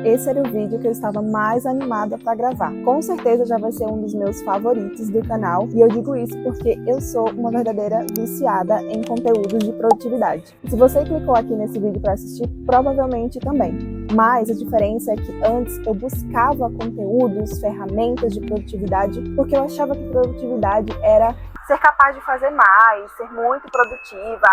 esse era o vídeo que eu estava mais animada para gravar. Com certeza já vai ser um dos meus favoritos do canal, e eu digo isso porque eu sou uma verdadeira viciada em conteúdos de produtividade. Se você clicou aqui nesse vídeo para assistir, provavelmente também. Mas a diferença é que antes eu buscava conteúdos, ferramentas de produtividade, porque eu achava que produtividade era ser capaz de fazer mais, ser muito produtiva,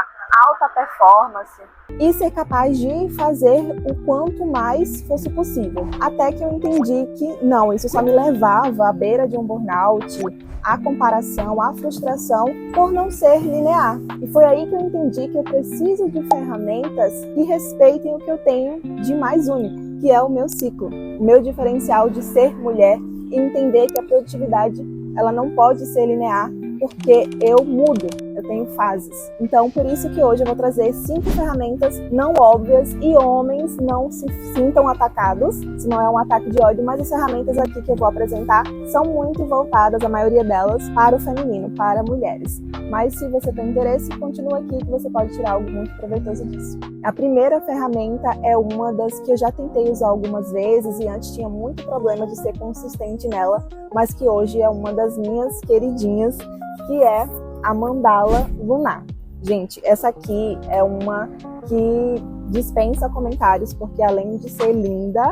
alta performance e ser capaz de fazer o quanto mais fosse possível. Até que eu entendi que não, isso só me levava à beira de um burnout, à comparação, à frustração por não ser linear. E foi aí que eu entendi que eu preciso de ferramentas que respeitem o que eu tenho de mais único, que é o meu ciclo, o meu diferencial de ser mulher e entender que a produtividade ela não pode ser linear, porque eu mudo, eu tenho fases. Então, por isso que hoje eu vou trazer 5 ferramentas não óbvias e homens não se sintam atacados, se não é um ataque de ódio, mas as ferramentas aqui que eu vou apresentar são muito voltadas, a maioria delas, para o feminino, para mulheres. Mas se você tem interesse, continua aqui que você pode tirar algo muito proveitoso disso. A primeira ferramenta é uma das que eu já tentei usar algumas vezes e antes tinha muito problema de ser consistente nela, mas que hoje é uma das minhas queridinhas, que é a mandala lunar. Gente, essa aqui é uma que dispensa comentários, porque além de ser linda,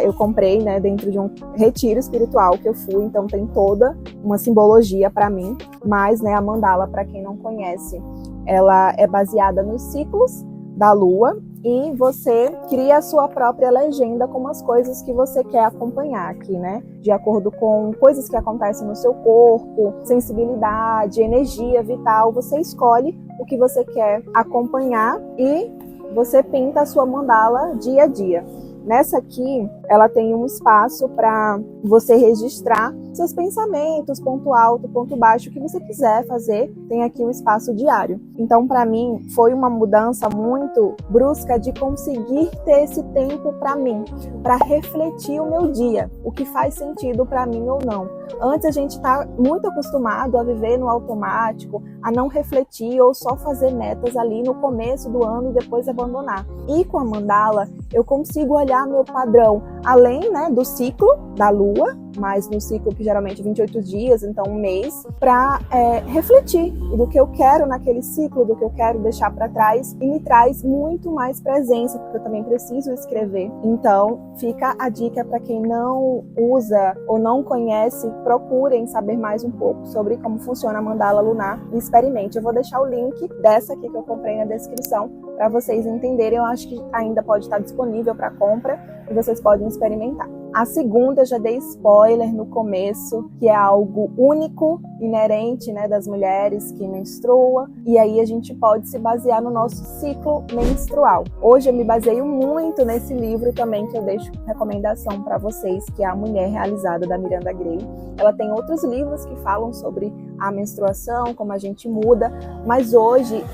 eu comprei, né, dentro de um retiro espiritual que eu fui, então tem toda uma simbologia para mim, mas, né, a mandala, para quem não conhece, ela é baseada nos ciclos da lua e você cria a sua própria legenda com as coisas que você quer acompanhar aqui, né? De acordo com coisas que acontecem no seu corpo, sensibilidade, energia vital, você escolhe o que você quer acompanhar e você pinta a sua mandala dia a dia. Nessa aqui, ela tem um espaço para você registrar seus pensamentos, ponto alto, ponto baixo, o que você quiser fazer, tem aqui um espaço diário. Então, para mim, foi uma mudança muito brusca de conseguir ter esse tempo para mim, para refletir o meu dia, o que faz sentido para mim ou não. Antes a gente está muito acostumado a viver no automático, a não refletir ou só fazer metas ali no começo do ano e depois abandonar. E com a mandala, eu consigo olhar meu padrão, além, né, do ciclo da lua, mas no ciclo que geralmente é 28 dias, então um mês, para refletir do que eu quero naquele ciclo, do que eu quero deixar para trás, e me traz muito mais presença, porque eu também preciso escrever. Então, fica a dica para quem não usa ou não conhece, procurem saber mais um pouco sobre como funciona a mandala lunar e experimente. Eu vou deixar o link dessa aqui que eu comprei na descrição para vocês entenderem. Eu acho que ainda pode estar disponível para compra e vocês podem experimentar. A segunda, eu já dei spoiler no começo, que é algo único, inerente, né, das mulheres que menstruam, e aí a gente pode se basear no nosso ciclo menstrual. Hoje eu me baseio muito nesse livro também, que eu deixo recomendação para vocês, que é A Mulher Realizada, da Miranda Gray. Ela tem outros livros que falam sobre a menstruação, como a gente muda, mas hoje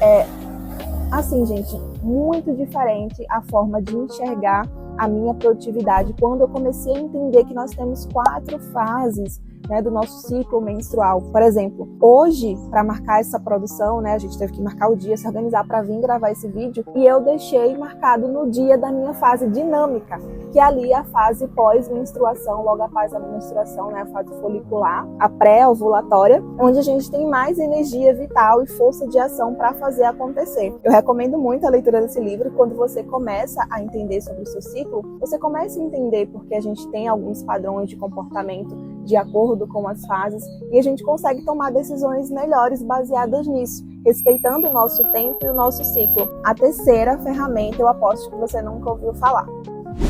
assim, gente, muito diferente a forma de enxergar a minha produtividade quando eu comecei a entender que nós temos 4 fases, né, do nosso ciclo menstrual. Por exemplo, hoje, para marcar essa produção, né, a gente teve que marcar o dia, se organizar para vir gravar esse vídeo, e eu deixei marcado no dia da minha fase dinâmica, que é ali a fase pós-menstruação, logo após a menstruação, né, a fase folicular, a pré-ovulatória, onde a gente tem mais energia vital e força de ação para fazer acontecer. Eu recomendo muito a leitura desse livro. Quando você começa a entender sobre o seu ciclo, você começa a entender porque a gente tem alguns padrões de comportamento de acordo com as fases, e a gente consegue tomar decisões melhores baseadas nisso, respeitando o nosso tempo e o nosso ciclo. A terceira ferramenta, eu aposto que você nunca ouviu falar,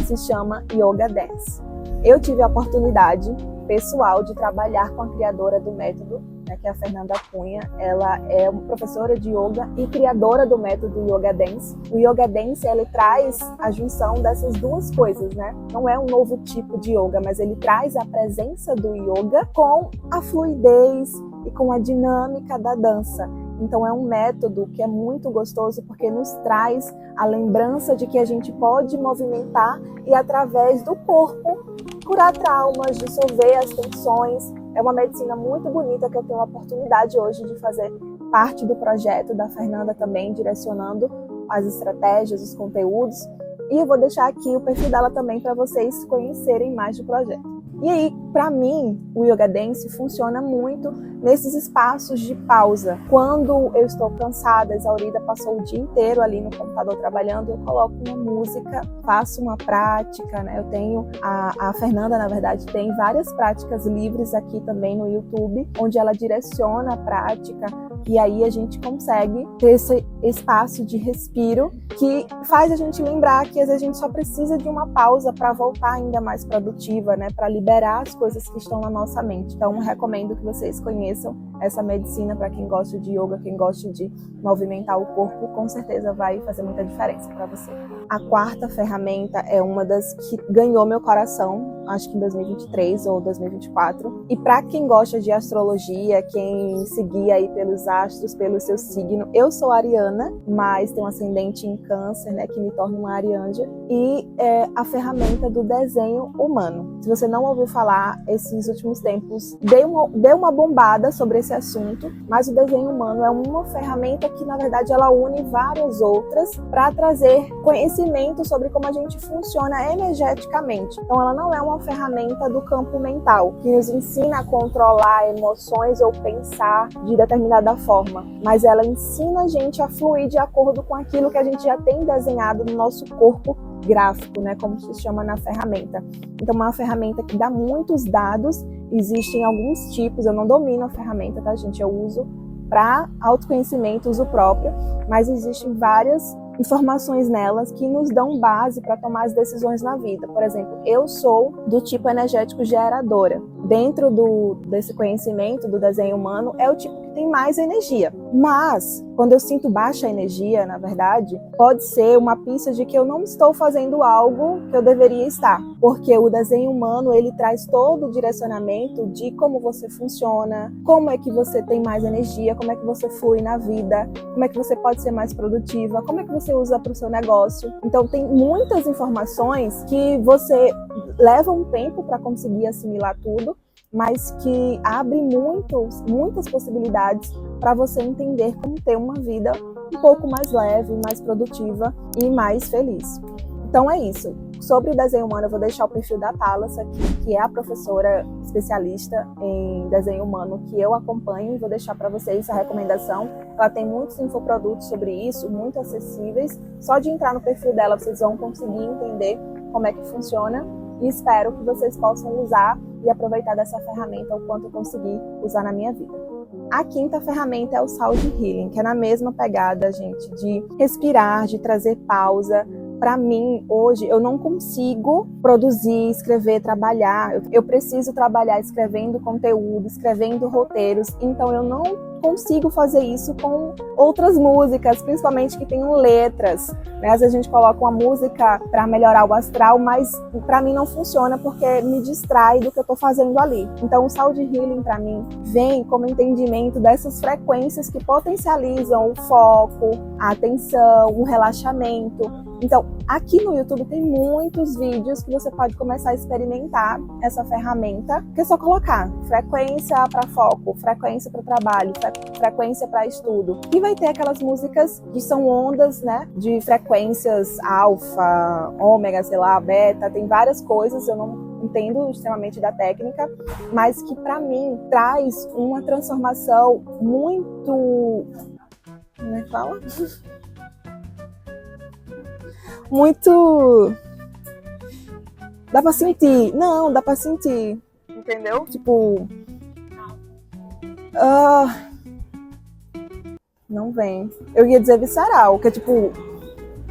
se chama Yoga Dance. Eu tive a oportunidade pessoal de trabalhar com a criadora do método, né, que é a Fernanda Cunha. Ela é uma professora de yoga e criadora do método Yoga Dance. O Yoga Dance, ele traz a junção dessas duas coisas, né? Não é um novo tipo de yoga, mas ele traz a presença do yoga com a fluidez e com a dinâmica da dança. Então é um método que é muito gostoso porque nos traz a lembrança de que a gente pode movimentar e através do corpo curar traumas, dissolver as tensões. É uma medicina muito bonita que eu tenho a oportunidade hoje de fazer parte do projeto da Fernanda também, direcionando as estratégias, os conteúdos. E eu vou deixar aqui o perfil dela também para vocês conhecerem mais do projeto. E aí, para mim, o Yoga Dance funciona muito nesses espaços de pausa. Quando eu estou cansada, exaurida, passou o dia inteiro ali no computador trabalhando, eu coloco uma música, faço uma prática, né? Eu tenho, a Fernanda, na verdade, tem várias práticas livres aqui também no YouTube, onde ela direciona a prática, e aí a gente consegue ter esse espaço de respiro que faz a gente lembrar que às vezes a gente só precisa de uma pausa para voltar ainda mais produtiva, né? Para liberar as coisas que estão na nossa mente. Então, recomendo que vocês conheçam essa medicina para quem gosta de yoga, quem gosta de movimentar o corpo, com certeza vai fazer muita diferença para você. A quarta ferramenta é uma das que ganhou meu coração, acho que em 2023 ou 2024. E para quem gosta de astrologia, quem seguia aí pelos astros, pelo seu signo, eu sou ariana, mas tenho um ascendente em câncer, né, que me torna uma arianja, e é a ferramenta do desenho humano. Se você não ouviu falar, esses últimos tempos deu uma bombada sobre esse assunto, mas o desenho humano é uma ferramenta que, na verdade, ela une várias outras para trazer conhecimento sobre como a gente funciona energeticamente. Então, ela não é uma ferramenta do campo mental, que nos ensina a controlar emoções ou pensar de determinada forma, mas ela ensina a gente a fluir de acordo com aquilo que a gente já tem desenhado no nosso corpo gráfico, né, como se chama na ferramenta. Então, é uma ferramenta que dá muitos dados, existem alguns tipos, eu não domino a ferramenta, tá, gente? Eu uso para autoconhecimento, uso próprio, mas existem várias informações nelas que nos dão base para tomar as decisões na vida. Por exemplo, eu sou do tipo energético geradora. Dentro desse conhecimento do desenho humano, é o tipo que tem mais energia. Mas, quando eu sinto baixa energia, na verdade, pode ser uma pista de que eu não estou fazendo algo que eu deveria estar. Porque o desenho humano, ele traz todo o direcionamento de como você funciona, como é que você tem mais energia, como é que você flui na vida, como é que você pode ser mais produtiva, como é que você usa para o seu negócio. Então, tem muitas informações que você leva um tempo para conseguir assimilar tudo, mas que abre muitas possibilidades para você entender como ter uma vida um pouco mais leve, mais produtiva e mais feliz. Então é isso. Sobre o desenho humano, eu vou deixar o perfil da Thalas aqui, que é a professora especialista em desenho humano que eu acompanho, e vou deixar para vocês a recomendação. Ela tem muitos infoprodutos sobre isso, muito acessíveis. Só de entrar no perfil dela, vocês vão conseguir entender como é que funciona, e espero que vocês possam usar e aproveitar dessa ferramenta o quanto eu conseguir usar na minha vida. A quinta ferramenta é o Sound Healing, que é na mesma pegada, gente, de respirar, de trazer pausa. Para mim, hoje, eu não consigo produzir, escrever, trabalhar. Eu preciso trabalhar escrevendo conteúdo, escrevendo roteiros. Então, eu não consigo fazer isso com outras músicas, principalmente que tenham letras, né? Às vezes a gente coloca uma música para melhorar o astral, mas para mim não funciona porque me distrai do que eu estou fazendo ali. Então, o Sound Healing, para mim, vem como entendimento dessas frequências que potencializam o foco, a atenção, o relaxamento. Então, aqui no YouTube tem muitos vídeos que você pode começar a experimentar essa ferramenta, que é só colocar frequência para foco, frequência para trabalho, frequência para estudo. E vai ter aquelas músicas que são ondas, né, de frequências alfa, ômega, sei lá, beta, tem várias coisas, eu não entendo extremamente da técnica, mas que para mim traz uma transformação muito... Como é que fala? Muito... Dá pra sentir. Não, dá pra sentir. Entendeu? Tipo... Não vem. Eu ia dizer visceral, que é tipo...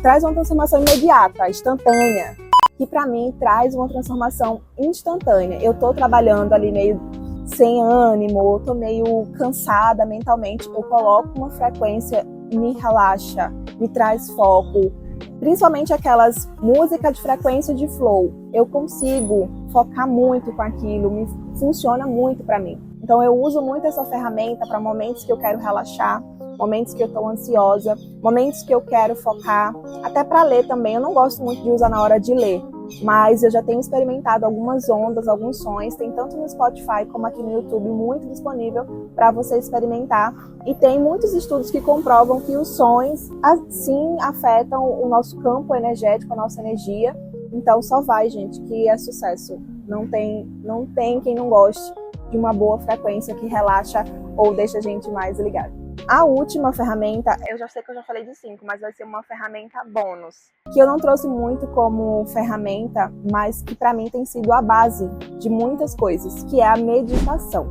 Traz uma transformação imediata, instantânea. Que pra mim traz uma transformação instantânea. Eu tô trabalhando ali meio sem ânimo, tô meio cansada mentalmente. Eu coloco uma frequência, me relaxa, me traz foco. Principalmente aquelas músicas de frequência de flow. Eu consigo focar muito com aquilo, funciona muito para mim. Então eu uso muito essa ferramenta para momentos que eu quero relaxar, momentos que eu estou ansiosa, momentos que eu quero focar, até para ler também. Eu não gosto muito de usar na hora de ler, mas eu já tenho experimentado algumas ondas, alguns sons, tem tanto no Spotify como aqui no YouTube, muito disponível para você experimentar. E tem muitos estudos que comprovam que os sons, assim, afetam o nosso campo energético, a nossa energia. Então só vai, gente, que é sucesso. Não tem quem não goste de uma boa frequência que relaxa ou deixa a gente mais ligado. A última ferramenta, eu já sei que eu já falei de 5, mas vai ser uma ferramenta bônus, que eu não trouxe muito como ferramenta, mas que para mim tem sido a base de muitas coisas, que é a meditação.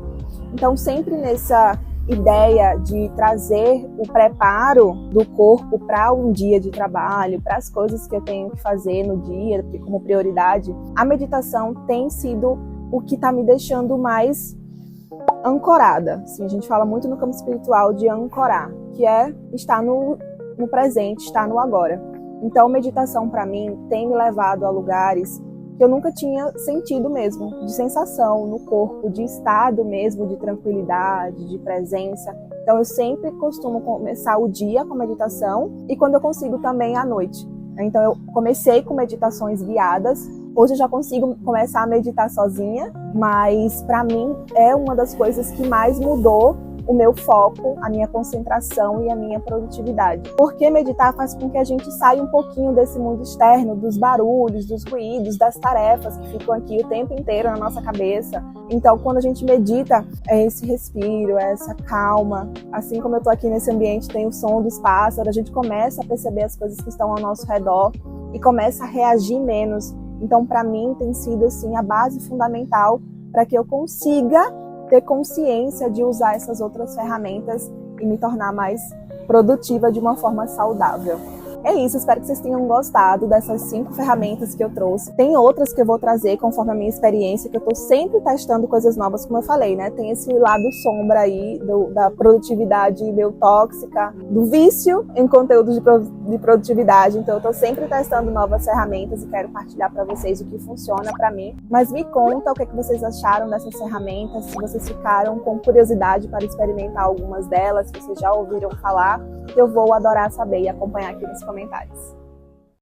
Então, sempre nessa ideia de trazer o preparo do corpo para um dia de trabalho, para as coisas que eu tenho que fazer no dia, como prioridade, a meditação tem sido o que está me deixando mais ancorada. Assim, a gente fala muito no campo espiritual de ancorar, que é estar no presente, estar no agora. Então, meditação para mim tem me levado a lugares que eu nunca tinha sentido mesmo, de sensação no corpo, de estado mesmo, de tranquilidade, de presença. Então, eu sempre costumo começar o dia com meditação e quando eu consigo também à noite. Então, eu comecei com meditações guiadas. Hoje eu já consigo começar a meditar sozinha, mas para mim é uma das coisas que mais mudou o meu foco, a minha concentração e a minha produtividade. Porque meditar faz com que a gente saia um pouquinho desse mundo externo, dos barulhos, dos ruídos, das tarefas que ficam aqui o tempo inteiro na nossa cabeça. Então, quando a gente medita, é esse respiro, é essa calma. Assim como eu tô aqui nesse ambiente, tem o som dos pássaros, a gente começa a perceber as coisas que estão ao nosso redor e começa a reagir menos. Então, para mim, tem sido assim, a base fundamental para que eu consiga ter consciência de usar essas outras ferramentas e me tornar mais produtiva de uma forma saudável. É isso, espero que vocês tenham gostado dessas 5 ferramentas que eu trouxe. Tem outras que eu vou trazer conforme a minha experiência, que eu tô sempre testando coisas novas, como eu falei, né? Tem esse lado sombra aí da produtividade meio tóxica, do vício em conteúdos de produtividade. Então eu tô sempre testando novas ferramentas e quero partilhar para vocês o que funciona para mim. Mas me conta o que vocês acharam dessas ferramentas, se vocês ficaram com curiosidade para experimentar algumas delas, se vocês já ouviram falar. Eu vou adorar saber e acompanhar aqui nos comentários.